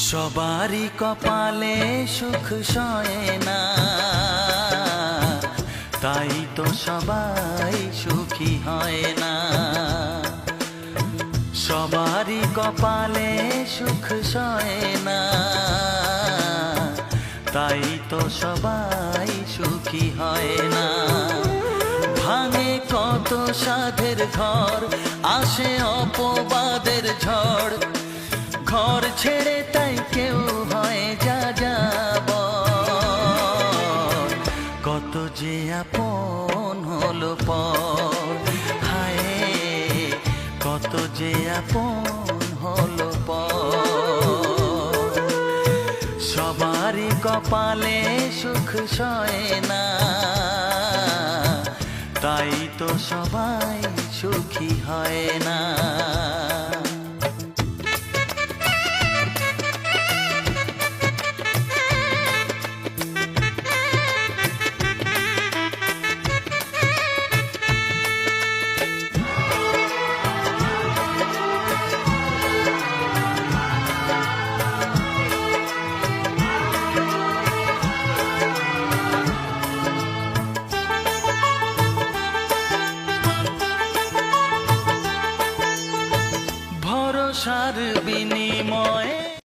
সবারই কপালে সুখ সয় না, তাই তো সবাই সুখী হয় না। সবারই কপালে সুখ সয় না, তাই তো সবাই সুখী হয় না। ভাঙে কত সাধের ঘর, আসে অপবাদের ঝড়, ঘর ছেড়ে তাই কেউ হয় যাযাবর। কত যে আপন হলো পর, হায় কত যে আপন হলো পর। সবারই কপালে সুখ সয় না, তাই তো সবাই সুখী হয় না।